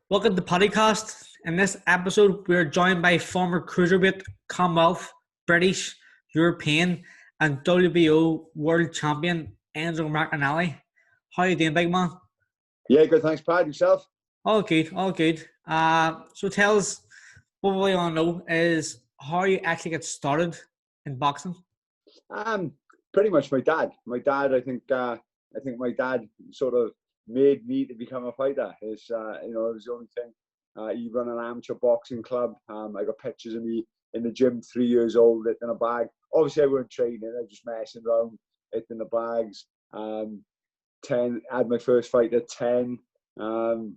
Welcome to PaddyCast. In this episode, we are joined by former cruiserweight, Commonwealth, British, European, and WBO world champion Enzo Macrenelli. How are you doing, big man? Yeah, good. Thanks, Pad. Yourself? All good, all good. So tell us, what we want to know is how you actually get started in boxing. Pretty much my dad. I think my dad sort of made me to become a fighter. It was the only thing. He run an amateur boxing club. I got pictures of me in the gym, 3 years old, in a bag. Obviously, I weren't training. I was just messing around, in the bags. 10. I had my first fight at 10, and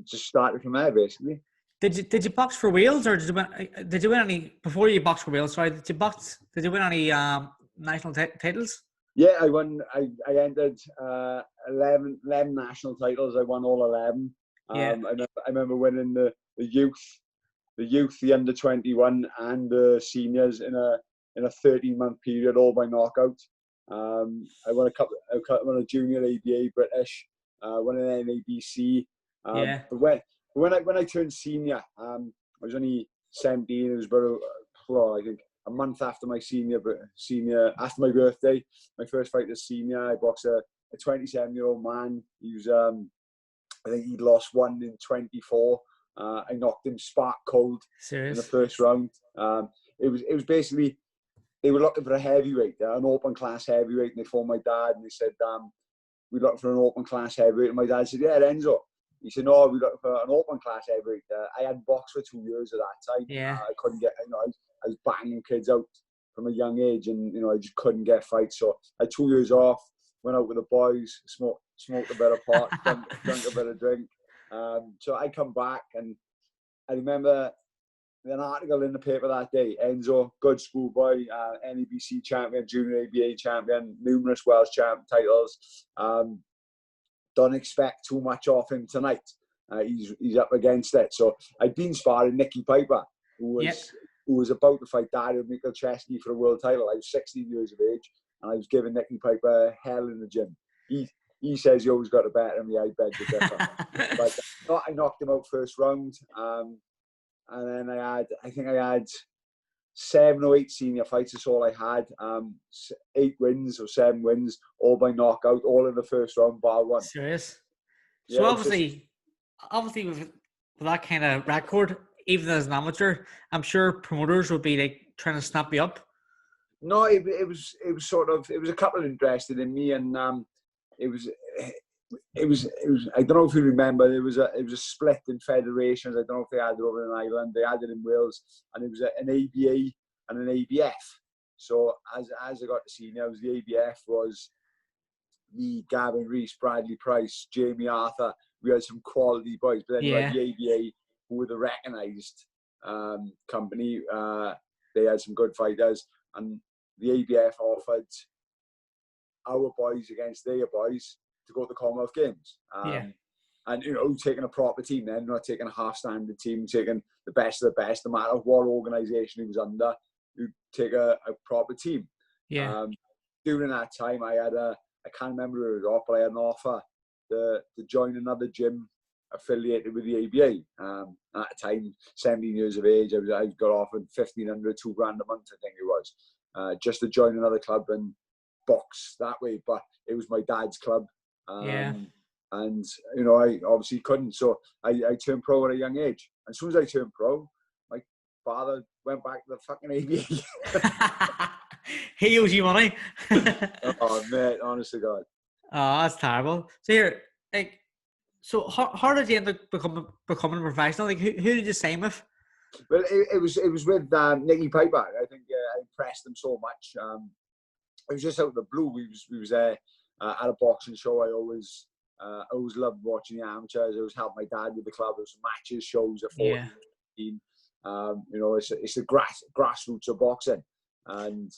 just started from there, basically. Did you box for Wales, or did you win any before you boxed for Wales? Sorry, did you win any national titles? Yeah, I won. I entered 11 national titles. I won all 11. Yeah. I remember winning the youth, the under 21, and the seniors in a 13-month period, all by knockout. I won I won a junior ABA British, won an NABC. Yeah. But when I turned senior, I was only 17. It was about I think a month after my after my birthday, my first fight as senior. I boxed a 27-year-old man. He was I think he'd lost 1 in 24. I knocked him spark cold. Serious? In the first round. It was basically, they were looking for a heavyweight, an open class heavyweight, and they phoned my dad and they said, we're looking for an open class heavyweight. And my dad said, yeah, Enzo. He said, no, we're looking for an open class heavyweight. I hadn't boxed for 2 years at that time. Yeah. I couldn't get, I was banging kids out from a young age, and I just couldn't get fights. So I had 2 years off, went out with the boys, smoked a bit of pot, drank a bit of drink. So I come back, and I remember an article in the paper that day. Enzo, good schoolboy, NABC champion, junior ABA champion, numerous Welsh champ titles. Don't expect too much off him tonight. He's up against it. So I'd been sparring Nicky Piper, who was about to fight Dario Michalczewski for a world title. I was 16 years of age, and I was giving Nicky Piper hell in the gym. He says he always got the better of me. I beg to differ. But I knocked him out first round, and then I had 7 or 8 senior fights. That's all I had. 8 wins or 7 wins, all by knockout, all in the first round, bar one. Serious? Yeah, so obviously with that kind of record, even as an amateur, I'm sure promoters would be like trying to snap you up. No, it was a couple interested in me, and it was. I don't know if you remember. It was a split in federations. I don't know if they had it over in Ireland. They had it in Wales, and it was an ABA and an ABF. So as I got to senior, the ABF was me, Gavin Rees, Bradley Price, Jamie Arthur. We had some quality boys, but then you had the ABA, who were the recognised company. They had some good fighters, and the ABF offered our boys against their boys to go to the Commonwealth Games. And, taking a proper team then, not taking a half-standard team, taking the best of the best, no matter what organisation he was under, you take a proper team. Yeah. During that time, I can't remember who it was, but I had an offer to join another gym affiliated with the ABA. At the time, 17 years of age, I got offered $1,500, $2,000 a month, I think it was, just to join another club and box that way. But it was my dad's club. And I obviously couldn't, so I turned pro at a young age. And as soon as I turned pro, my father went back to the fucking ABA. He owes you money. Oh mate, honest to God. Oh, that's terrible. So here, so how did you end up becoming a professional? Like, who did you sign with? Well, it was with Nicky Piper. I think I impressed him so much. It was just out of the blue. We was there at a boxing show. I always loved watching the amateurs. I always helped my dad with the club. There was matches, shows at 14, 15. It's the grassroots of boxing. And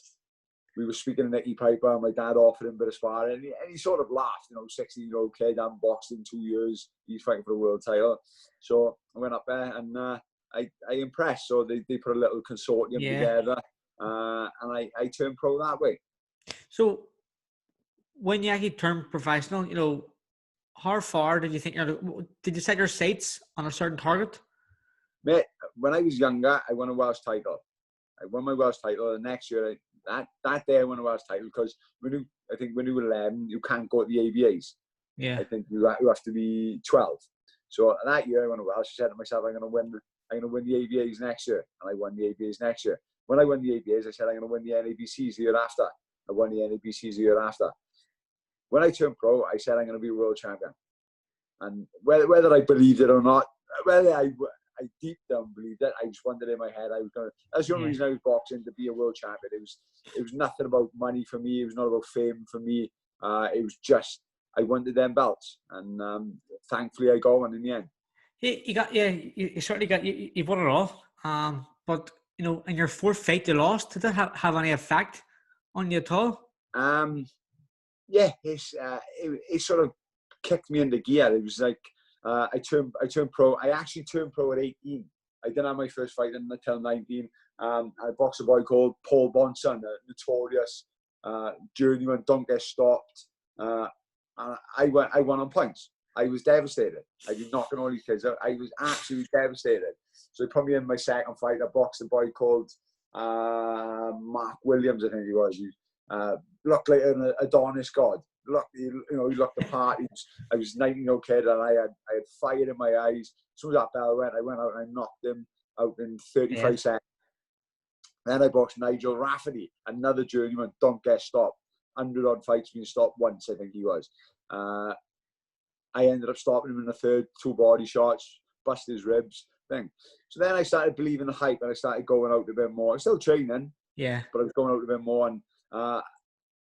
we were speaking to Nicky Piper, and my dad offered him a bit of sparring, and he sort of laughed. 16-year-old kid, I haven't boxed in 2 years. He's fighting for a world title. So I went up there, and I impressed. So they put a little consortium together, and I turned pro that way. So when you actually turned professional, how far did you think? Did you set your sights on a certain target? Mate, when I was younger, I won a Welsh title. I won my Welsh title. The next year, that day I won a Welsh title because I think when you were 11, you can't go to the ABAs. Yeah. I think you have to be 12. So that year I won a Welsh. I said to myself, I'm going to win the ABAs next year, and I won the ABAs next year. When I won the ABAs, I said I'm going to win the NABCs the year after. I won the NABCs the year after. When I turned pro, I said I'm going to be world champion. And whether I believed it or not, whether I deep down believed it, I just wondered in my head I was going to. That's the only reason I was boxing, to be a world champion. It was nothing about money for me. It was not about fame for me. It was just I wanted them belts, and thankfully I got one in the end. You certainly got you won it all. But in your fourth fight you lost. Did that have any effect on you at all? Yeah, it sort of kicked me into gear. It was like I turned pro. I actually turned pro at 18. I didn't have my first fight until 19. I boxed a boy called Paul Bonson, a notorious journeyman, don't get stopped. And I won on points. I was devastated. I did knocking all these kids out. I was absolutely devastated. So they put me in my second fight. I boxed a boy called Mark Williams, I think he was. He looked like an Adonis god. He looked the part. I was 19-year-old kid, and I had fire in my eyes. As soon as that bell went, I went out and I knocked him out in 35 seconds. Then I boxed Nigel Rafferty, another journeyman, don't get stopped. 100-odd fights being stopped once, I think he was. I ended up stopping him in the third, 2 body shots, busted his ribs thing. So then I started believing the hype, and I started going out a bit more. I was still training, but I was going out a bit more. And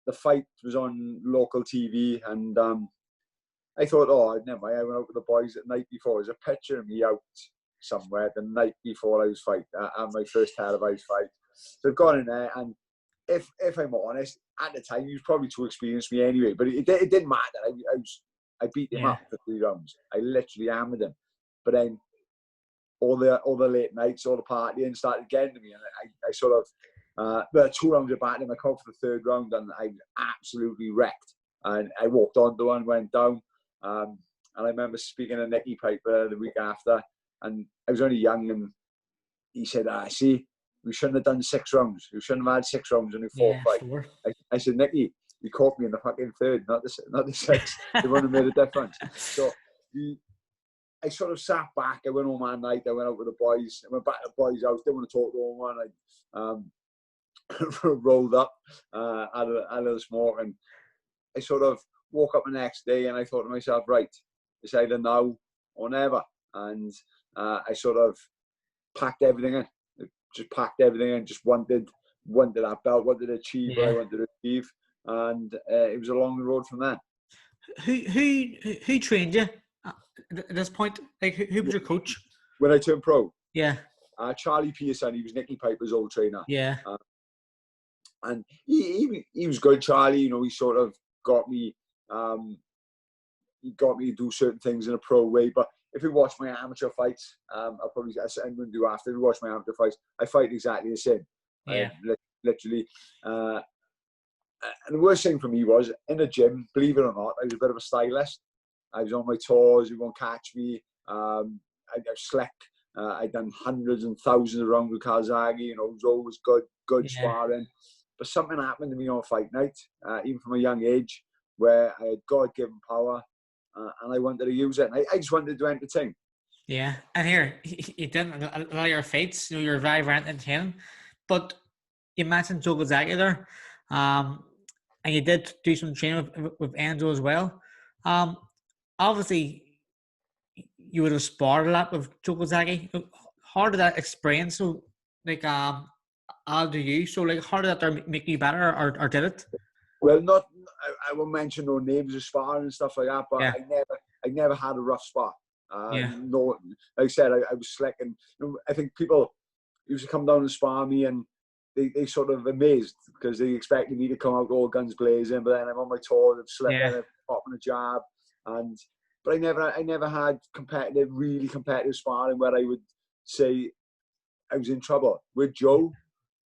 the fight was on local TV, and I thought, never mind. I went out with the boys the night before. There's a picture of me out somewhere the night before I was fighting, and my first televised fight. So I've gone in there, and if I'm honest, at the time he was probably too experienced for me anyway. But it didn't matter. I beat him up for 3 rounds. I literally hammered him. But then all the late nights, all the partying started getting to me, and I sort of the 2 rounds of batting, I come for the 3rd round, and I was absolutely wrecked. And I walked onto one, went down, and I remember speaking to Nicky Piper the week after, and I was only young, and he said, see, we shouldn't have done 6 rounds. We shouldn't have had 6 rounds in a 4th fight. I said, Nicky, you caught me in the fucking 3rd, not the 6th. It wouldn't have made a difference. So I sort of sat back. I went home that night. I went out with the boys. I went back to the boys' house. Didn't want to talk to anyone. I rolled up out of the smoke, and I sort of woke up the next day, and I thought to myself, right, it's either now or never. And I sort of packed everything in. Just packed everything in. Just wanted that belt. Wanted to achieve what I wanted to achieve. And it was a long road from there. Who trained you at this point? Like, who was your coach when I turned pro? Yeah, Charlie Pearson. He was Nicky Piper's old trainer. Yeah, and he was good. Charlie, he sort of got me. He got me to do certain things in a pro way. But if you watch my amateur fights, I'm going to do after. If you watch my amateur fights, I fight exactly the same. Yeah, literally. And the worst thing for me was, in the gym, believe it or not, I was a bit of a stylist. I was on my toes, you won't catch me. I was slick. I'd done hundreds and thousands of rounds with Kazagi. It was always good sparring. But something happened to me on fight night, even from a young age, where I had God-given power, and I wanted to use it. And I just wanted to entertain. Yeah, and here, you didn't, a lot of your fights, you're very, very entertaining. But you mentioned Joe Gonzaga there. And you did do some training with Enzo as well. Obviously, you would have sparred a lot with Joe Gonzaga. How did that experience? So, how do you? So, how did that make you better, or did it? Well, I won't mention no names of sparring and stuff like that, but I never had a rough spar. No, like I said, I was slick, and I think people used to come down and spar me, and they sort of amazed because they expected me to come out all guns blazing, but then I'm on my toes, I've slipped in, popping a jab, but I never had really competitive sparring where I would say I was in trouble. With Joe,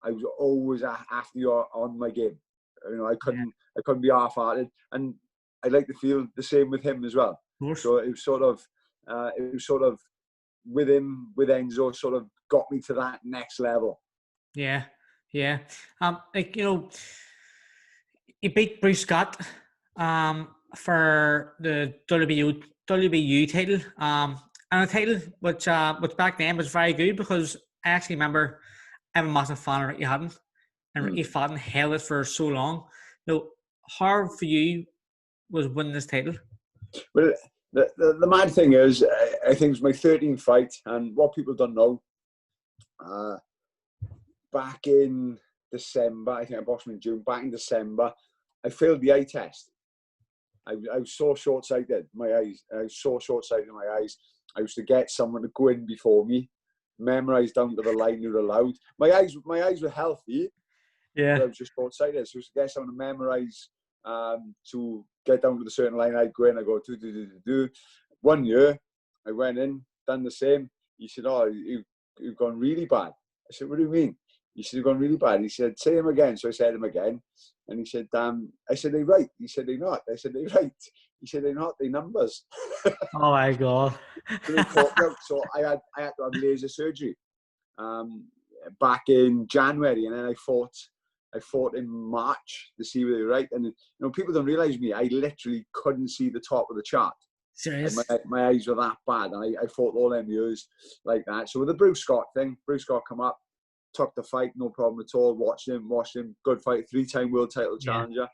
I was always after you on my game. I couldn't be half-hearted, and I'd like to feel the same with him as well. course. So it was sort of with him, with Enzo, sort of got me to that next level. Yeah. Like, you beat Bruce Scott for the WBU title. And a title which back then was very good, because I actually remember I'm a massive fan of Ricky Hatton, and Ricky Hatton held it for so long. How hard for you was winning this title? Well, the mad thing is, I think it was my 13th fight, and what people don't know, back in December, I think I boxed in June, back in December, I failed the eye test. I was so short-sighted, my eyes. I was so short-sighted in my eyes. I used to get someone to go in before me, memorise down to the line you're allowed. My eyes were healthy, Yeah. but I was just short-sighted. So I used to get someone to memorise to get down to the certain line. I'd go in, I go, do. 1 year, I went in, done the same. He said, oh, you've gone really bad. I said, what do you mean? He said, you've gone really bad. He said, say him again. So I said him again. And he said, I said, they right. He said, they not. I said, they right. He said, they not, they numbers. Oh my God. So they caught me out. So I had to have laser surgery back in January. And then I fought in March to see whether they were right. And people don't realise me. I literally couldn't see the top of the chart. Serious? My eyes were that bad. And I fought all them years like that. So with the Bruce Scott thing, Bruce Scott come up, took the fight, no problem at all. Watched him, good fight, 3-time world title challenger.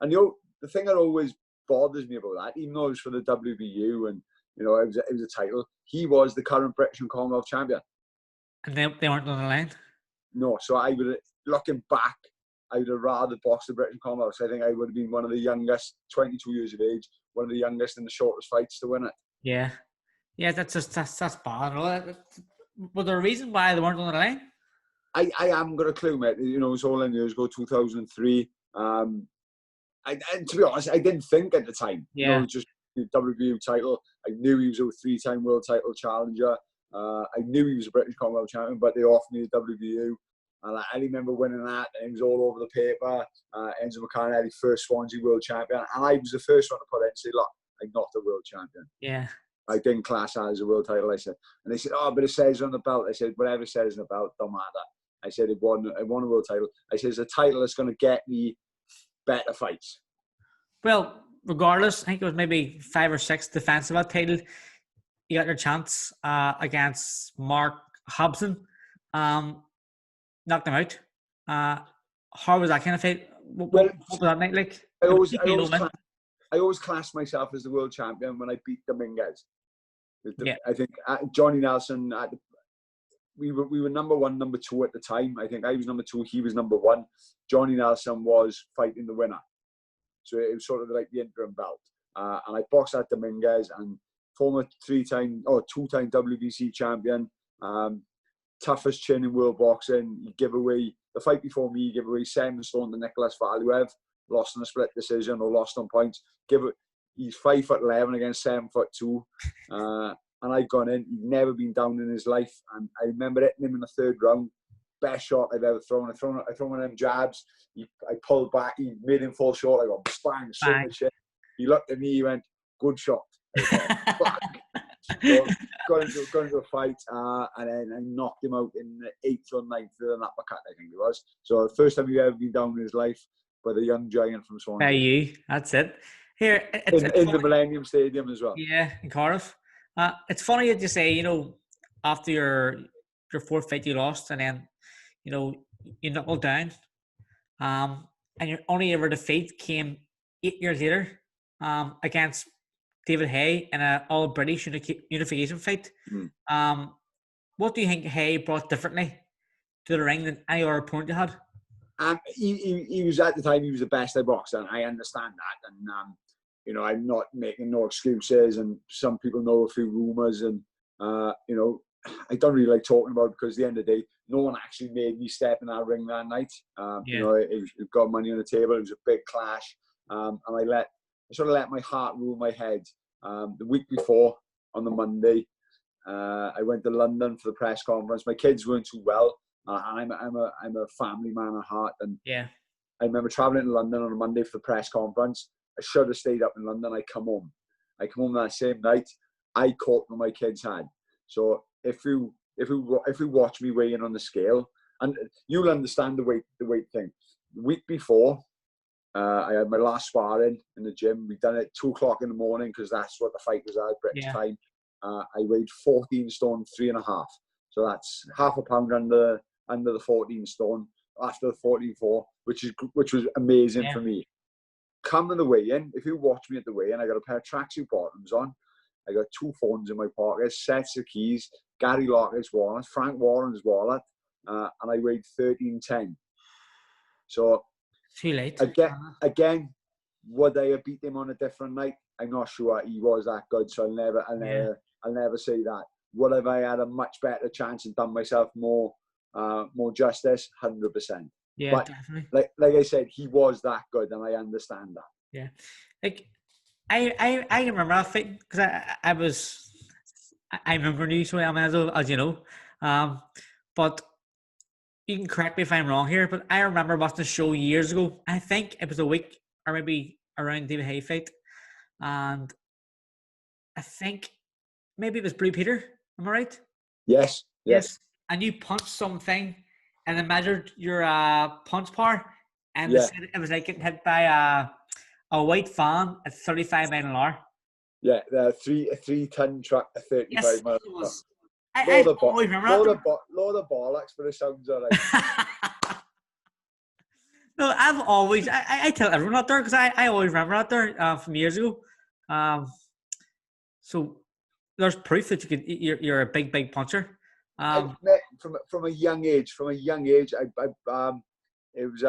And the thing that always bothers me about that, even though it was for the WBU and it was a title, he was the current British and Commonwealth champion. And they weren't on the line? No, so looking back, I would have rather boxed the British and Commonwealth. So I think I would have been one of the youngest, 22 years of age, one of the youngest in the shortest fights to win it. Yeah, that's bad. Was there a reason why they weren't on the line? I haven't got a clue, mate. It was all in years ago, 2003. And to be honest, I didn't think at the time. Yeah. Just the WBU title. I knew he was a 3-time world title challenger. I knew he was a British Commonwealth champion, but they offered me the WBU. And I remember winning that, and it was all over the paper. Enzo Macrenelli, first Swansea world champion. And I was the first one to put it and say, look, I'm not a world champion. Yeah. I didn't class that as a world title, I said. And they said, oh, but it says on the belt. I said, whatever it says on the belt, don't matter. I said, I won a world title. I said, it's a title that's going to get me better fights. Well, regardless, I think it was maybe 5 or 6 defensive title. You got your chance against Mark Hobson. Knocked him out. How was that kind of fight? What was that night like? I always class myself as the world champion when I beat Dominguez. I think Johnny Nelson, we were number 1, number 2 at the time. I think I was number 2, he was number 1. Johnny Nelson was fighting the winner. So it was sort of like the interim belt. And I boxed at Dominguez, and former 2-time WBC champion, toughest chin in world boxing. You give away, the fight before me, you give away 7 stone to Nicholas Valuev, lost in a split decision or lost on points. He's 5'11" against 7'2". And I'd gone in, he'd never been down in his life. And I remember hitting him in the 3rd round. Best shot I've ever thrown. I thrown one of them jabs. I pulled back. He made him fall short. I got bang, so much shit. He looked at me. He went, "Good shot." So got into a fight, and then I knocked him out in the 8th or 9th of an uppercut, I think it was. So the first time he'd ever been down in his life by the young giant from Swansea. Haye, that's it. Here in the Millennium Stadium as well. Yeah, in Cardiff. It's funny that you say, after your 4th fight you lost, and then you knuckled down, and your only ever defeat came 8 years later, against David Haye in an all-British unification fight. What do you think Haye brought differently to the ring than any other opponent you had? He was, at the time, he was the best I boxed, and I understand that. And I'm not making no excuses, and some people know a few rumours, and I don't really like talking about it, because at the end of the day, no one actually made me step in that ring that night. It got money on the table. It was a big clash, and I sort of let my heart rule my head. The week before, on the Monday, I went to London for the press conference. My kids weren't too well. I'm a family man at heart, and I remember travelling to London on a Monday for the press conference. I should have stayed up in London. I come home, I come home that same night, I caught on my kids had. So if you watch me weighing on the scale, and you'll understand the weight thing. The week before, I had my last sparring in the gym. We'd done it 2:00 in the morning because that's what the fight was at British time. I weighed 14 stone 3.5. So that's half a pound under the 14 stone after the 14.4, which was amazing for me. Come to the weigh-in. If you watch me at the weigh-in, I got a pair of tracksuit bottoms on. I got 2 phones in my pocket, sets of keys, Gary Lockett's wallet, Frank Warren's wallet, and I weighed 13.10. So too late. Again, would I have beat him on a different night? I'm not sure. He was that good, so I'll never say that. Would have I had a much better chance and done myself more justice? 100%. Yeah, but definitely. Like I said, he was that good, and I understand that. Yeah, like I remember that fight because I remember you so as you know, but you can correct me if I'm wrong here, but I remember watching the show years ago. I think it was a week or maybe around David Haye fight, and I think maybe it was Blue Peter. Am I right? Yes. And you punched something, and then measured your punch power, and it was like getting hit by a white fan at 35 miles an hour. Yeah, a 3-ton truck at 35 miles an hour. I always remember that. Load of bollocks, but it sounds all right. No, I've always I tell everyone out there because I always remember out there from years ago. So there's proof that you're a big puncher. From a young age, it was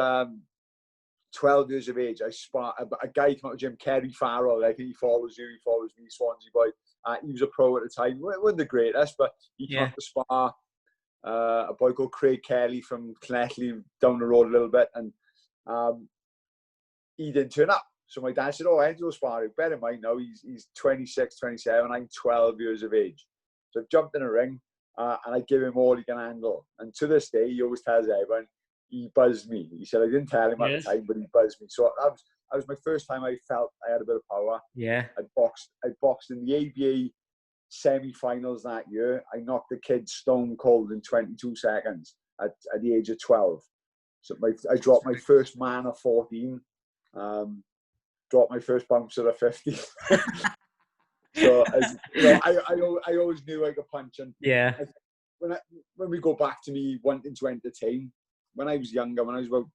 12 years of age. I sparred a guy came out of the gym, Kerry Farrell. I think he follows you. He follows me, Swansea boy. He was a pro at the time. He wasn't the greatest, but he came up to spar a boy called Craig Kelly from Connecticut down the road a little bit, and he didn't turn up. So my dad said, "Oh, Enzo's sparring. Bear in mind now, he's 26, 27. I'm 12 years of age." So I jumped in a ring, and I give him all he can handle. And to this day, he always tells everyone, he buzzed me. He said, I didn't tell him at the time, but he buzzed me. So that was my first time I felt I had a bit of power. Yeah. I boxed in the ABA semi-finals that year. I knocked the kid stone cold in 22 seconds at the age of 12. So I dropped my first man at 14. Dropped my first bouncer at 50. So I always knew I could punch. And when we go back to me wanting to entertain, when I was younger, when I was about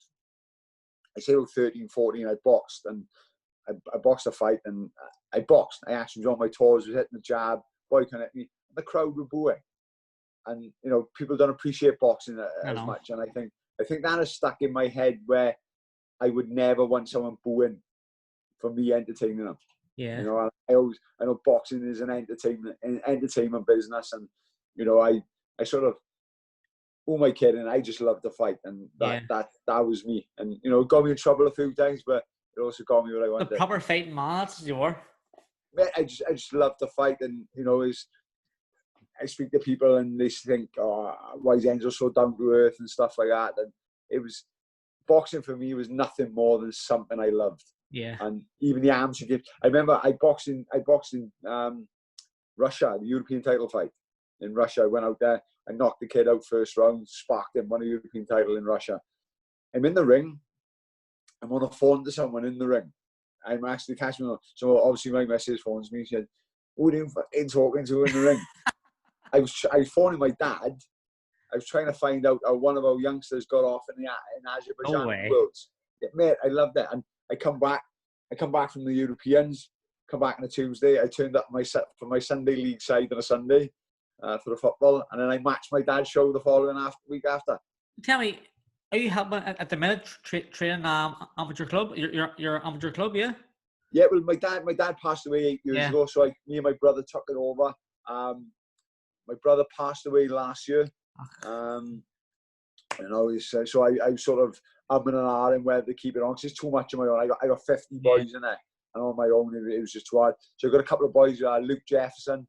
13, 14, I boxed, and I boxed a fight, and I boxed. I actually was on my toes, was hitting the jab, boy can hit me, and the crowd were booing. And people don't appreciate boxing as much, and I think that has stuck in my head where I would never want someone booing for me entertaining them. Yeah. I know boxing is an entertainment business, and I sort of, who am I kidding? I just love to fight, and that was me. And it got me in trouble a few times, but it also got me what I wanted. The proper fighting man, that's you were. I just love to fight, and I speak to people and they think, "Oh, why is Enzo so down to earth?" and stuff like that. And it was, boxing for me was nothing more than something I loved. Yeah. And even the amateur game. I remember I boxed in Russia, the European title fight in Russia. I went out there, I knocked the kid out first round, sparked him, won a European title in Russia. I'm in the ring. I'm on the phone to someone in the ring. I'm actually catching on. So obviously my missus phones me. She said, "Who are you fucking talking to in the ring?" I was phoning my dad. I was trying to find out how one of our youngsters got off in Azerbaijan Worlds. Yeah, mate, I love that. And I come back from the Europeans, come back on a Tuesday. I turned up for my Sunday league side on a Sunday for the football, and then I matched my dad's show the following week after. Tell me, are you helping at the minute training amateur club? Your amateur club, yeah? Yeah, well, my dad passed away 8 years ago, so me and my brother took it over. My brother passed away last year. So I sort of umming and ahhing whether to keep it on, because it's too much of my own. I got 50 boys in it, and on my own it was just too hard. So I've got a couple of boys, Luke Jefferson,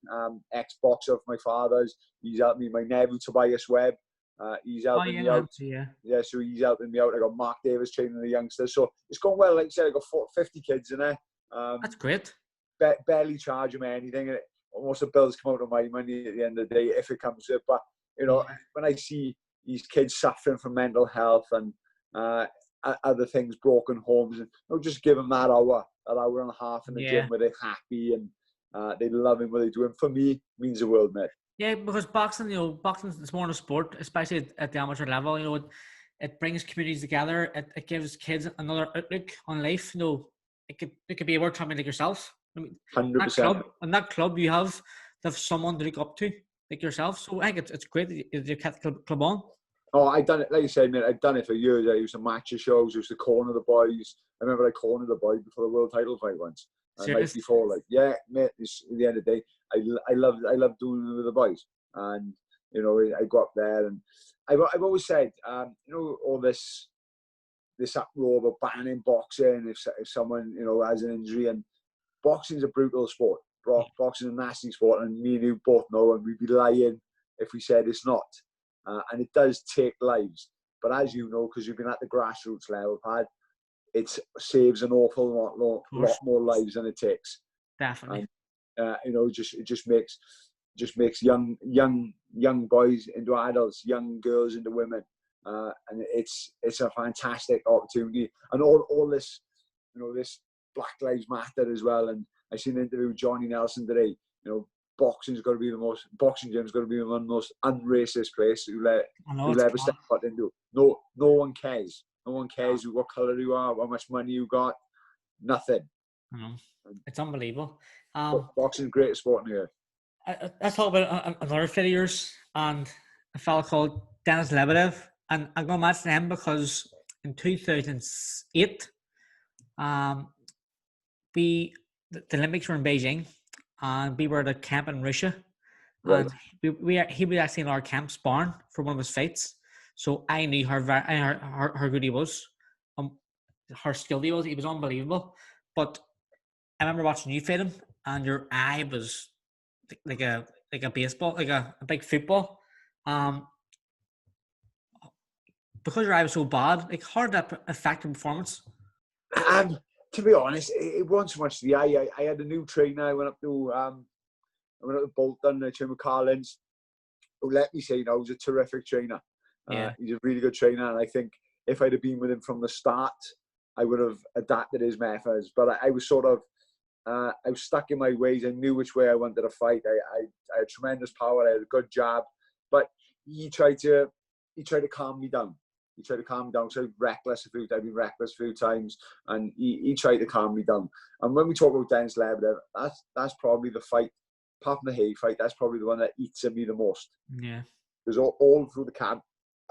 ex-boxer of my father's. He's helped me. My nephew Tobias Webb, he's helping me out. Yeah, so he's helping me out. I got Mark Davis training the youngsters. So it's going well. Like I said, I got 50 kids in there. That's great. barely charge him anything. And most of the bills come out of my money at the end of the day, if it comes to it. But, you know, when I see these kids suffering from mental health and other things, broken homes, and just give them that hour and a half in the gym where they're happy and they love what they do. And for me, it means the world, mate. Yeah, because boxing, boxing is more than a sport, especially at the amateur level. You know, it brings communities together. It gives kids another outlook on life. You know, it could be a world champion like yourself. I mean, 100%. In that club, you have someone to look up to like yourself. So I think it's great that you kept the club on. Oh, I've done it, like you said, mate, I've done it for years. I used to match the shows, I used to corner the boys. I remember I cornered the boys before the world title fight once. And like before, like, yeah, mate, at the end of the day, I love doing it with the boys. And, you know, I go up there and I've always said, you know, all this uproar about banning boxing if someone, you know, has an injury, and boxing's a brutal sport. Boxing is a nasty sport, and me and you both know, and we'd be lying if we said it's not. And it does take lives. But as you know, because you've been at the grassroots level, Pad, it saves an awful lot more lives than it takes. Definitely. And, you know, it just makes young boys into adults, young girls into women. And it's a fantastic opportunity. And all this, you know, this Black Lives Matter as well. And I seen an interview with Johnny Nelson today. You know, boxing gym's got to be one of the most unracist place you'll ever step foot into. No one cares. No one cares what colour you are, how much money you got. Nothing. It's unbelievable. Boxing's the greatest sport in the earth. I talk about another friend of yours and a fella called Denis Lebedev, and I'm going to mention him because in 2008, the Olympics were in Beijing, and we were at a camp in Russia, right. And he was actually in our camp sparring for one of his fights. So I knew how good he was, how skilled he was. He was unbelievable. But I remember watching you fight him, and your eye was like a baseball, like a big football. Because your eye was so bad, like how did that affect your performance? To be honest, it wasn't so much the eye. I had a new trainer. I went up to Bolton, I trained with Carlins, who let me say, you know, he was a terrific trainer. He's a really good trainer, and I think if I'd have been with him from the start, I would have adapted his methods. But I was sort of, I was stuck in my ways. I knew which way I wanted to fight. I had tremendous power. I had a good jab, but he tried to calm me down. He tried to calm me down. So I've been reckless a few times, and he tried to calm me down. And when we talk about Denis Lebedev, that's probably the fight, apart from the Haye fight, that's probably the one that eats at me the most. Yeah. Because all through the camp,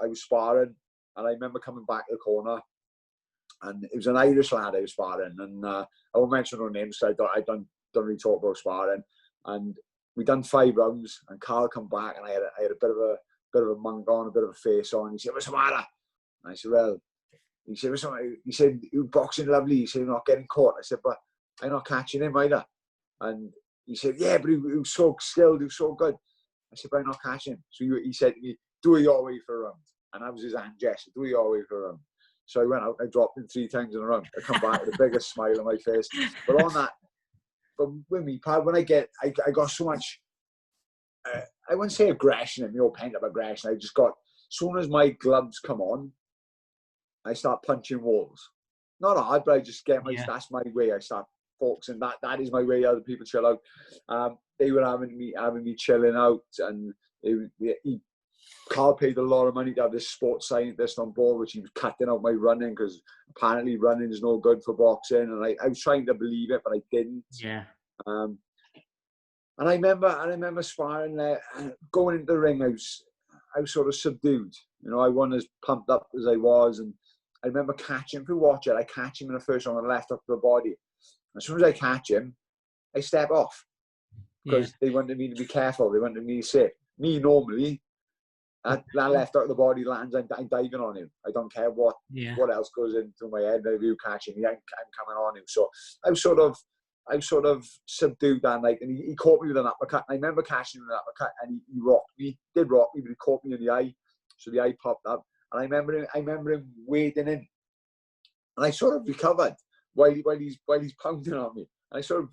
I was sparring, and I remember coming back to the corner, and it was an Irish lad I was sparring, and I won't mention no names, so I don't really talk about sparring. And we done 5 rounds, and Carl come back, and I had a bit of a monk on, a bit of a face on. He said, "What's the matter?" And I said, "Well," he said, "You boxing lovely." He said, "You're not getting caught." I said, "But I'm not catching him either." And he said, "Yeah, but he was so skilled, he was so good." I said, "But I'm not catching him." So he said to me, "Do it your way for a round." And that was his hand gesture, "Do it your way for a round." So I went out, I dropped him 3 times in a round. I come back with the biggest smile on my face. But on that, but with me, Pad, when I got so much, I wouldn't say aggression and pent up aggression. I just got, as soon as my gloves come on, I start punching walls. Not hard, but I just get that's my way. I start focusing. That is my way. Other people chill out. They were having me chilling out, and Carl paid a lot of money to have this sports scientist on board, which he was cutting out my running because apparently running is no good for boxing. And I was trying to believe it, but I didn't. Yeah. And I remember sparring there, going into the ring. I was sort of subdued. You know, I wasn't as pumped up as I was, and I remember catching him. If you watch it, I catch him in the first round on the left up to the body. As soon as I catch him, I step off because they wanted me to be careful. They wanted me to say, me normally, that left out of the body lands, I'm diving on him. I don't care what else goes into my head. If you catch him, I'm coming on him. So I was sort of subdued that night, and he caught me with an uppercut. And I remember catching him with an uppercut, and he rocked me. He did rock me, but he caught me in the eye, so the eye popped up. And I remember him wading in, and I sort of recovered while he's pounding on me. I sort of,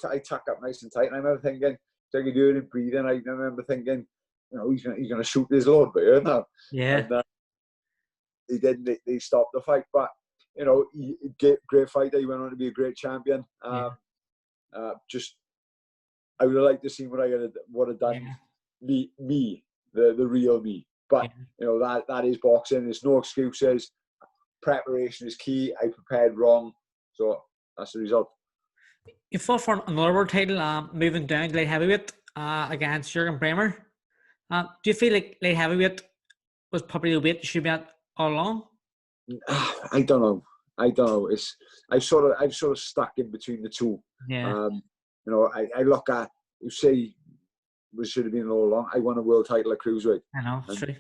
I tuck up nice and tight, and I remember thinking, taking the breathing, I remember thinking, you know, he's going to shoot this load by here now. Yeah. And he didn't. They stopped the fight, but you know, great fighter. He went on to be a great champion. Just, I would have liked to see what I would have done. Me, the real me. But you know, that is boxing. There's no excuses. Preparation is key. I prepared wrong, so that's the result. You fought for another world title, moving down to light heavyweight against Jürgen Bremer. Do you feel like light heavyweight was probably the weight you should be at all along? I don't know. I've sort of stuck in between the two. Yeah. You know, I look at, you say we should have been all along. I won a world title at cruiserweight. I know, it's true.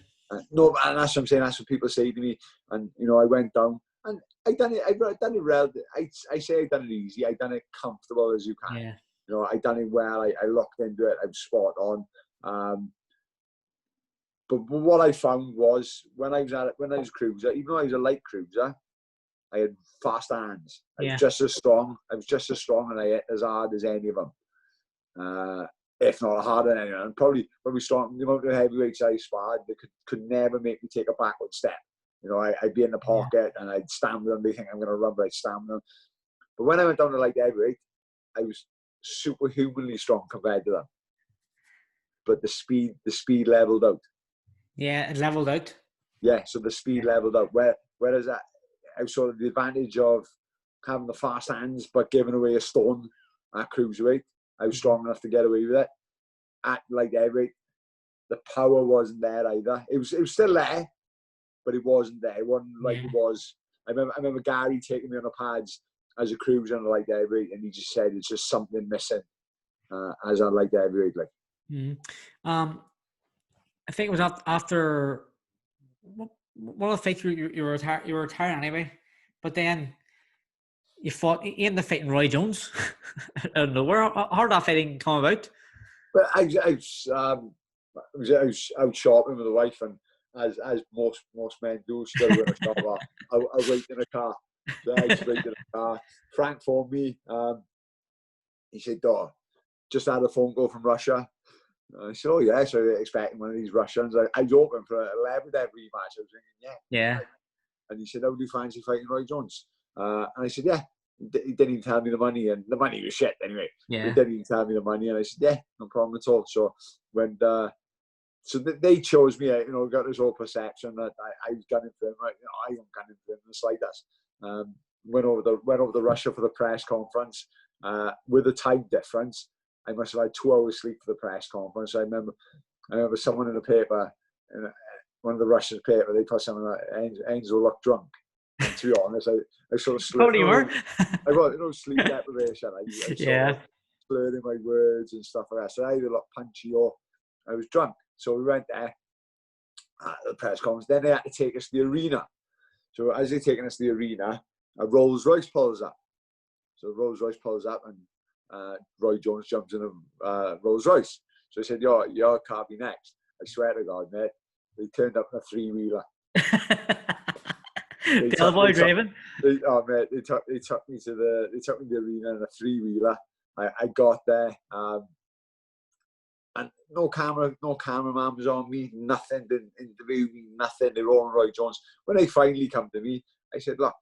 No, and that's what I'm saying. That's what people say to me. And you know, I went down and I done it well. I say I done it easy. I done it comfortable as you can. Yeah. You know, I done it well. I looked into it. I'm spot on. But what I found was when I was cruiser, even though I was a light cruiser, I had fast hands. I was just as strong. I was just as strong, and I hit as hard as any of them. If not harder than anyone. And probably strong. The amount of heavyweights I sparred, they could never make me take a backward step. You know, I'd be in the pocket and I'd stand with them. They think I'm going to run, but I'd stand with them. But when I went down to light heavyweight, I was superhumanly strong compared to them. But the speed leveled out. Yeah, it leveled out. Yeah, so the speed leveled out. Whereas I was sort of the advantage of having the fast hands, but giving away a stone at cruiserweight. I was strong enough to get away with it. At light heavyweight, the power wasn't there either. It was still there, but it wasn't there. It wasn't like it was. I remember Gary taking me on the pads as a cruiser on the light heavyweight, and he just said it's just something missing as a light heavyweight. Like, I think it was after one of the fights you were retiring anyway, but then you ended up fighting Roy Jones. I don't know how did that fighting come about? But I was out shopping with the wife, and as most men do, still when I shop, I wait in a car. So I was waiting in a car. Frank phoned me. He said, "Oh, just had a phone call from Russia." I said, "Oh yeah," so they're expecting one of these Russians. I was open for 11 every match. I was thinking, yeah. And he said, "How do you fancy fighting Roy Jones?" And I said, "Yeah." He didn't even tell me the money, and the money was shit anyway. Yeah. He didn't even tell me the money, and I said, "Yeah, no problem at all." So when so they chose me, you know, got this whole perception that I was gunning for him. Right? You know, I wasn't gunning for him in the slightest. Went over to Russia for the press conference. With the time difference, I must have had 2 hours sleep for the press conference. I remember someone in the paper, in one of the Russian paper, they put something like Enzo looked drunk. And to be honest, I sort of slept. You were? I got sleep deprivation. I sort of blurring my words and stuff like that. So I either looked punchy or I was drunk. So we went there at the press conference. Then they had to take us to the arena. So as they're taking us to the arena, a Rolls Royce pulls up. So Rolls Royce pulls up, and Roy Jones jumps in a Rolls Royce. So I said, "Your car be next." I swear to God, mate, they turned up in a 3-wheeler. Tell boy driving. They took me to the arena in a 3-wheeler. I got there, and no cameraman was on me. Nothing, didn't interview me. Nothing. They were all on Roy Jones. When they finally come to me, I said, "Look,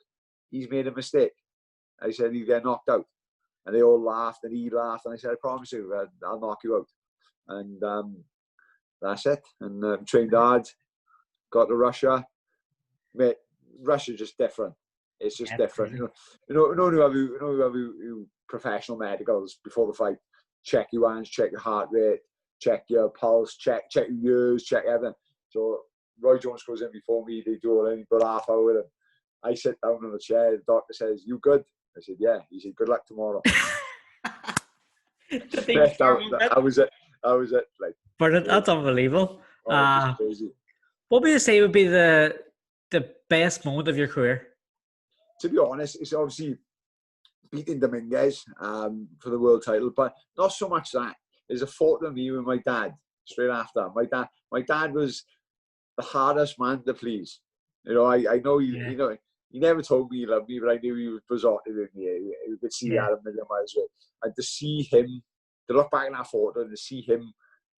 he's made a mistake." I said, "He'll get knocked out," and they all laughed, and he laughed, and I said, "I promise you, I'll knock you out." And that's it. And trained hard. Got to Russia, mate. Russia's just different. It's just different. You know, you have professional medicals before the fight. Check your hands, check your heart rate, check your pulse, check your ears, check everything. So Roy Jones goes in before me. They do all in. Got half hour with him. I sit down on the chair. The doctor says, "You good?" I said, "Yeah." He said, "Good luck tomorrow." That was it. Like, but that's unbelievable. Crazy. What would you say would be the best moment of your career? To be honest, it's obviously beating Dominguez for the world title, but not so much that. There's a photo of me with my dad straight after. My dad was the hardest man to please. You know, I know he he never told me he loved me, but I knew he was besotted with me. You could see that a million miles away. And to see him, to look back in that photo and to see him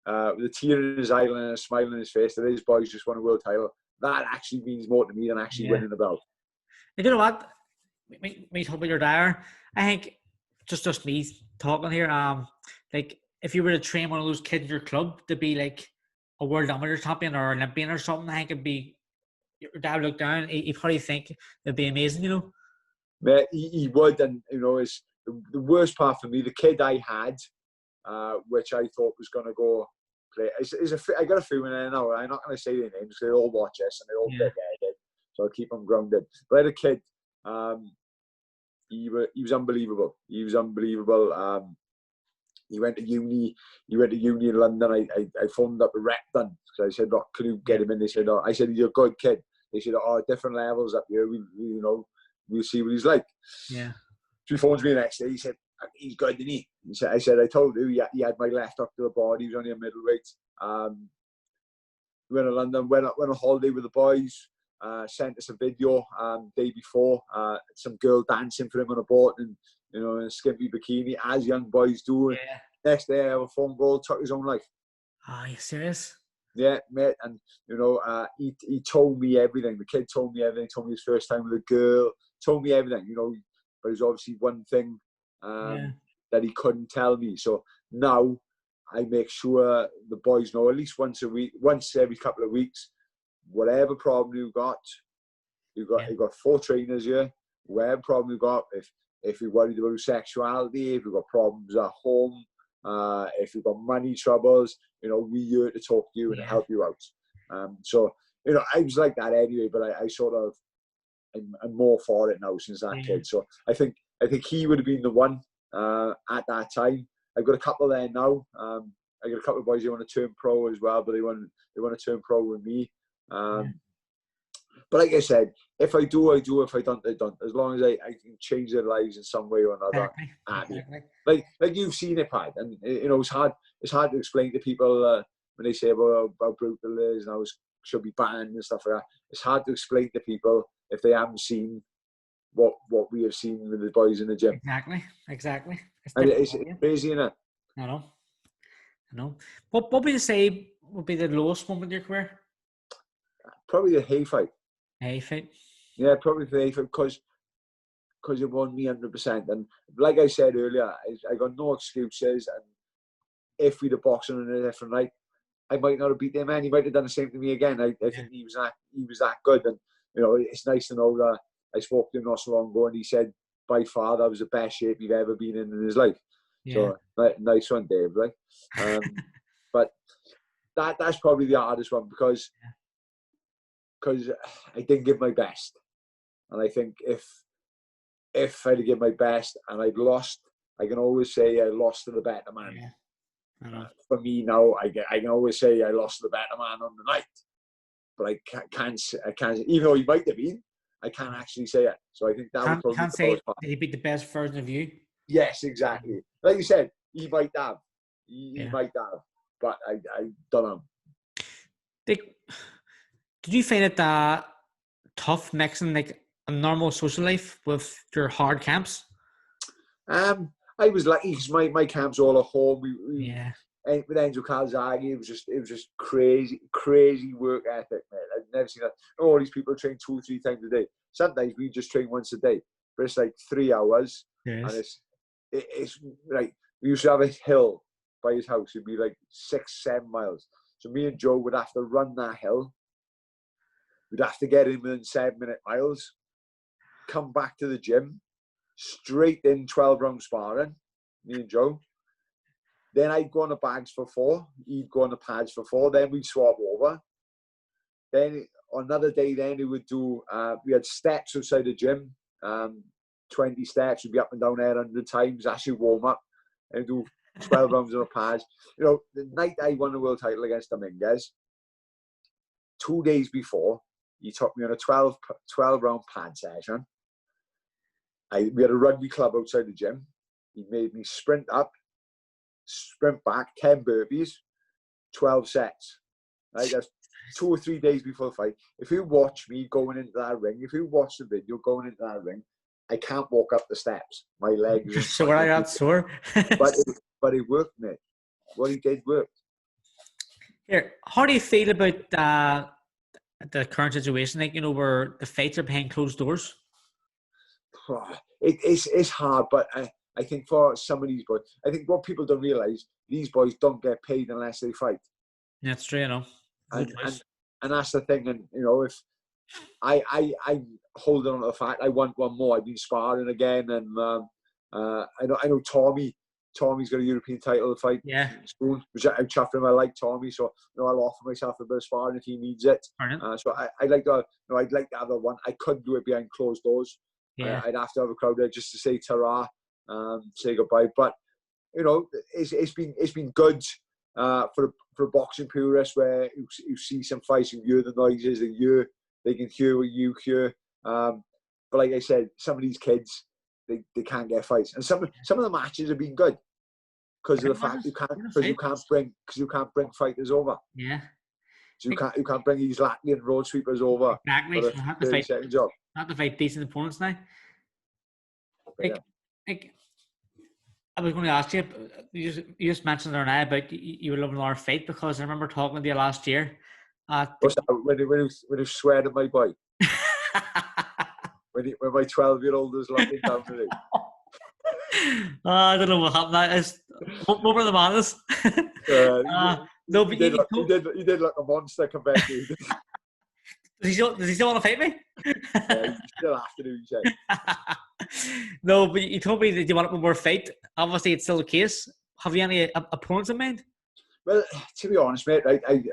with a tear in his eye and a smile on his face that his boys just won a world title, that actually means more to me than actually winning the belt. And you know what? Me talk about your dad. I think just me talking here. Like if you were to train one of those kids in your club to be like a world amateur champion or Olympian or something, I think it'd be your dad would look down. He probably think it'd be amazing, you know. Yeah, he would, and you know, it's the worst part for me. The kid I had, which I thought was going to go play, I got a feeling there now. I'm not going to say their names because they all watch us and they all big-headed, so I'll keep them grounded. But I had a kid. He was unbelievable. He was unbelievable. He went to uni. He went to uni in London. I phoned up the rep then because I said, "Look, can you get him in?" They said, "Oh." I said, "He's a good kid." They said, "Oh, different levels up here. We'll see what he's like." Yeah. So he phones me the next day. He said, "He's good, isn't he?" I said, "I told you, he had my left up to the body. He was only a middleweight." We went to London. Went on holiday with the boys. Sent us a video day before. Some girl dancing for him on a boat and in a skimpy bikini, as young boys do. Yeah. Next day, I have a phone call, took his own life. Are you serious? Yeah, mate. And he told me everything. The kid told me everything. Told me his first time with a girl. Told me everything. But there's obviously one thing that he couldn't tell me. So now I make sure the boys know at least once every couple of weeks. Whatever problem you've got 4 trainers here. Whatever problem you've got, if you're worried about sexuality, if you've got problems at home, if you've got money troubles, we're here to talk to you and help you out. So I was like that anyway, but I sort of I'm more for it now since that kid. So I think he would have been the one at that time. I've got a couple there now. I got a couple of boys who want to turn pro as well, but they want to turn pro with me. But like I said, if I do, I do. If I don't, I don't. As long as I can change their lives in some way or another. Exactly. Like you've seen it, Pad, and it's hard to explain to people when they say about how brutal it is and how it should be banned and stuff like that. It's hard to explain to people if they haven't seen what we have seen with the boys in the gym. Exactly. It's crazy, isn't it? I know. What would you say would be the lowest moment in your career? Probably the Haye fight. Haye fight. Yeah, probably the Haye fight because it won me 100%. And like I said earlier, I got no excuses. And if we'd have boxed on a different night, I might not have beat him, and he might have done the same to me again. I think he was that good. And it's nice to know that I spoke to him not so long ago, and he said by far that was the best shape he'd ever been in his life. Yeah. So nice one, Dave. Right? But that's probably the hardest one because I didn't give my best, and I think if I'd give my best and I'd lost, I can always say I lost to the better man. Yeah. I know. For me now, I can always say I lost to the better man on the night, but I can't. Even though he might have been, I can't actually say it. So I think that would probably can't say that he beat the best version of you. Yes, exactly. Like you said, he might have. He might have, but I don't know. Did you find it tough mixing like a normal social life with your hard camps? I was lucky because my camps all at home. With Enzo Macrenelli, it was just crazy work ethic, man. I've never seen that. All these people train 2 or 3 times a day. Sometimes we just train once a day, but it's like 3 hours, and it's like we used to have a hill by his house. It'd be like 6-7 miles. So me and Joe would have to run that hill. We'd have to get in within 7-minute miles, come back to the gym, straight in 12-round sparring, me and Joe. Then I'd go on the bags for 4. He'd go on the pads for 4. Then we'd swap over. Then another day, then we would do, we had steps outside the gym, 20 steps. We'd be up and down there 100 times, actually warm up, and do 12 rounds on the pads. The night I won the world title against Dominguez, 2 days before, he took me on a 12-round pad session. We had a rugby club outside the gym. He made me sprint up, sprint back, 10 burpees, 12 sets. Right? That's 2 or 3 days before the fight, if you watch me going into that ring, if you watch the video going into that ring, I can't walk up the steps. My legs. So I got sore. but it worked, mate. What he did worked. Here, how do you feel about the current situation? Like, where the fights are behind closed doors. It's hard, but I think for some of these boys, I think what people don't realise, these boys don't get paid unless they fight. Yeah, that's true, And that's the thing. And if I hold on to the fact I want one more. I've been sparring again, and I know Tommy's got a European title to fight. Yeah. Soon, which I'm chuffed him. I like Tommy, so I'll offer myself a bit of sparring if he needs it. So I'd like to, I'd like to have the one. I couldn't do it behind closed doors. Yeah. I'd have to have a crowd there just to say ta-ra, say goodbye. But it's been good for boxing purists, where you see some fights, you hear the noises, they can hear what you hear. But like I said, some of these kids, they can't get fights, and some of the matches have been good because of the fact you can't bring fighters over. Yeah. So you can't bring these Latvian road sweepers over. Exactly. For a 30-second job. Not to fight decent opponents now. Like, I was going to ask you, you just mentioned there now about you were loving our fight, because I remember talking to you last year. When you swear at my boy. when my 12-year-old was looking down to me. I don't know what happened. What were the manners? No, but you did look a monster compared to you. Does he still want to fight me? Yeah, you still have to do, you say. No, but you told me that you want one more fight. Obviously, it's still the case. Have you any opponents in mind? Well, to be honest, mate, I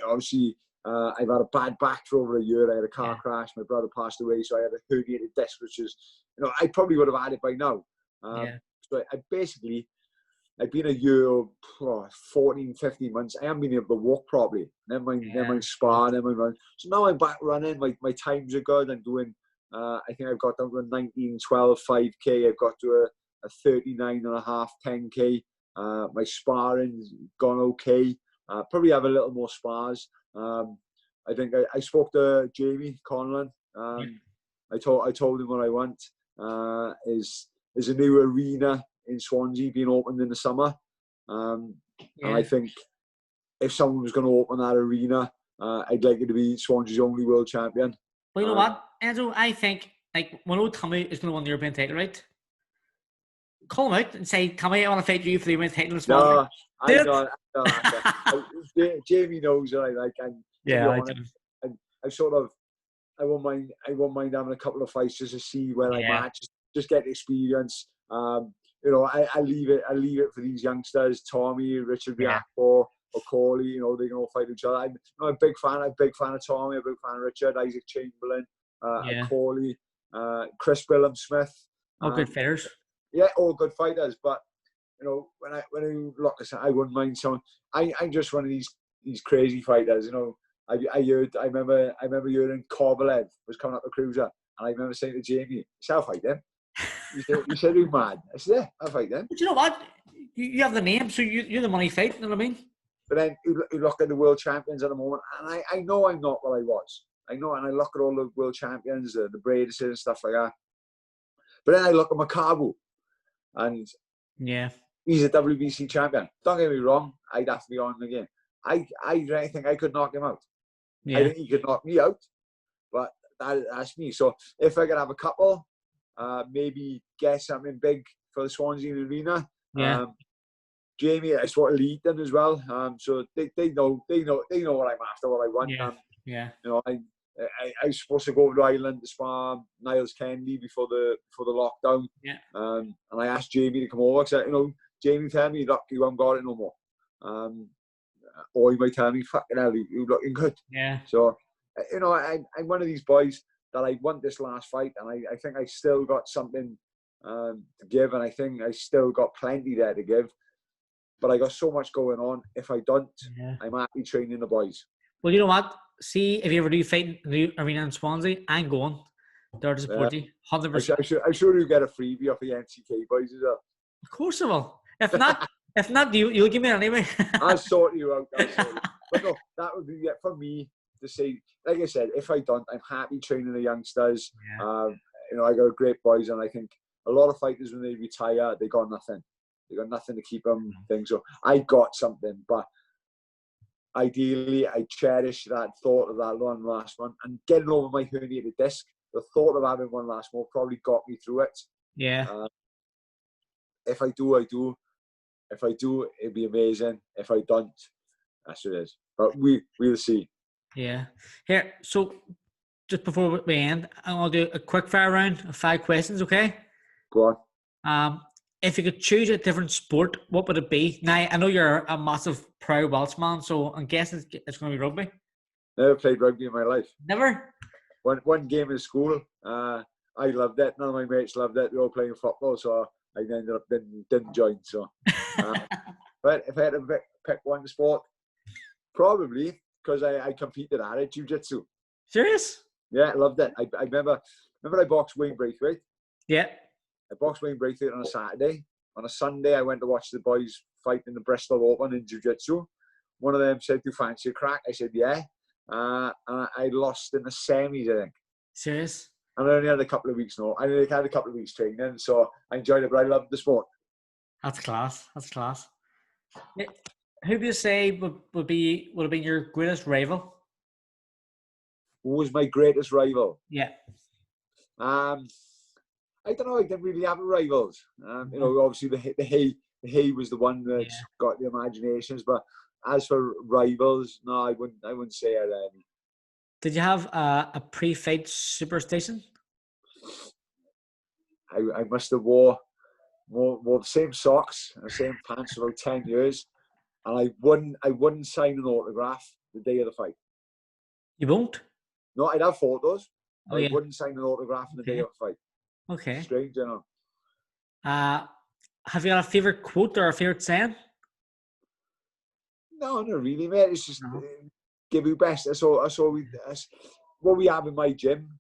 obviously I've had a bad back for over a year. I had a car crash. My brother passed away, so I had a herniated disc, which is, I probably would have had it by now. So I've been a year, 14, 15 months. I haven't been able to walk properly. Never mind spar, never mind run. So now I'm back running. My times are good. I'm doing, I think I've got down to a 19, 12, 5K. I've got to a 39 and a half, 10K. My sparring's gone okay. Probably have a little more spars. I think I spoke to Jamie Conlon. I told him what I want. Is a new arena in Swansea being opened in the summer. And I think if someone was going to open that arena, I'd like it to be Swansea's only world champion. Well, you know what, Enzo? I think, like, when old Tommy is going to win the European title, right? Call him out and say, Tommy, I want to fight you for the European title as well. No, I know. Jamie knows that I like. And I won't mind having a couple of fights just to see where I'm at, just get the experience. I leave it for these youngsters, Tommy, Richard Biacco, or Corley. They can all fight each other. I'm a big fan of Tommy, a big fan of Richard, Isaac Chamberlain, Corley, Chris Billam-Smith. All good fighters. Yeah, all good fighters. But when I look at it, I wouldn't mind someone. I'm just one of these crazy fighters. I remember hearing Kovalev was coming up the cruiser, and I remember saying to Jamie, "I'll fight them." You said, "You're mad." I said, "Yeah, I'll fight them." But you know what? You have the name, so you're the money fight. You know what I mean? But then you look at the world champions at the moment, and I know I'm not what I was. I know, and I look at all the world champions, the Bradis and stuff like that. But then I look at Makabu, and he's a WBC champion. Don't get me wrong, I'd have to be on him again. I think I could knock him out. I think he could knock me out, but that's me. So if I could have a couple, maybe get something big for the Swansea arena. Jamie, I sort of lead them as well. So they know what I'm after, what I want. I was supposed to go to Ireland to spar Niles Kennedy before the lockdown. And I asked Jamie to come over because Jamie tell me, "Look, you haven't got it no more." Or he might tell me, "Fucking hell, you're looking good." So I'm one of these boys that I want this last fight, and I think I still got something to give, and I think I still got plenty there to give. But I got so much going on. If I don't, I'm happy training the boys. Well, you know what? See, if you ever do fight in the arena in Swansea, I'm going there to support you, 100%. I'm sure you'll get a freebie off the NCK boys as well. Of course I will. If not, you'll give me it anyway. I'll sort you out. But no, that would be it for me. to say, like I said, if I don't, I'm happy training the youngsters. Yeah. I got great boys, and I think a lot of fighters, when they retire, they got nothing. They got nothing to keep them things. So I got something, but ideally, I cherish that thought of that one last one and getting over my herniated disc. The thought of having one last more probably got me through it. Yeah. If I do, I do. If I do, it'd be amazing. If I don't, that's what it is. But we'll see. Yeah. Here, so just before we end, I'm going to do a quick fire round of 5 questions, okay? Go on. If you could choose a different sport, what would it be? Now, I know you're a massive pro Welshman, so I'm guessing it's going to be rugby. Never played rugby in my life. Never? One game in school, I loved it. None of my mates loved it. They were all playing football, so I ended up didn't join. So, but if I had to pick one sport, probably because I competed at it, jiu-jitsu. Serious? Yeah, I loved it. I remember I boxed Wayne Braithwaite. Yeah. I boxed Wayne Braithwaite on a Saturday. On a Sunday, I went to watch the boys fight in the Bristol Open in jiu-jitsu. One of them said, "Do you fancy a crack?" I said, "Yeah." And I lost in the semis, I think. Serious? And I only had a couple of weeks. I only had a couple of weeks training, so I enjoyed it. But I loved the sport. That's class. That's class. Who would you say would have been your greatest rival? Who was my greatest rival? Yeah. I don't know. I didn't really have rivals. Obviously the Haye was the one that got the imaginations. But as for rivals, no, I wouldn't say it. Did you have a pre-fight superstition? I must have wore the same socks and the same pants for about 10 years, and I wouldn't sign an autograph the day of the fight. You won't? No, I'd have photos. Oh, I wouldn't sign an autograph on the day of the fight. Okay. Strange, you know. Have you got a favorite quote or a favorite saying? No, not really, mate. It's just give your best. That's what we have in my gym,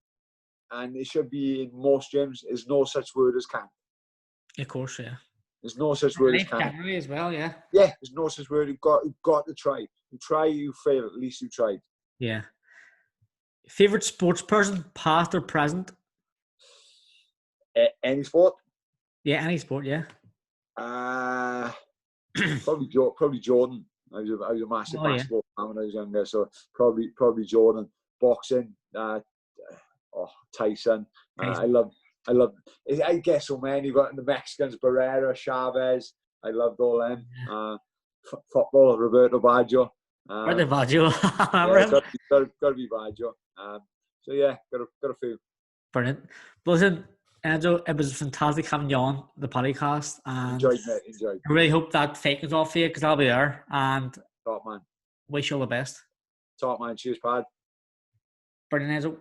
and it should be in most gyms. Is no such word as can't. Of course, yeah. There's no such word as can't. Definitely as well, yeah. Yeah, there's no such word. You've got to try. You try, you fail. At least you tried. Yeah. Favorite sports person, past or present? Any sport? Yeah, any sport. Yeah. Probably Jordan. I was a massive basketball fan when I was younger, so probably Jordan. Boxing, Tyson. I love. I guess so many. You got the Mexicans, Barrera, Chavez. I loved all them. Football, Roberto Baggio. Roberto Baggio. Got to be Baggio. So yeah, got a few. Brilliant. But listen, Enzo, it was fantastic having you on the podcast. And enjoyed. I really hope that fake is off for you because I'll be there. And top man. Wish you all the best. Top man. Cheers, Pad. Brilliant, Enzo.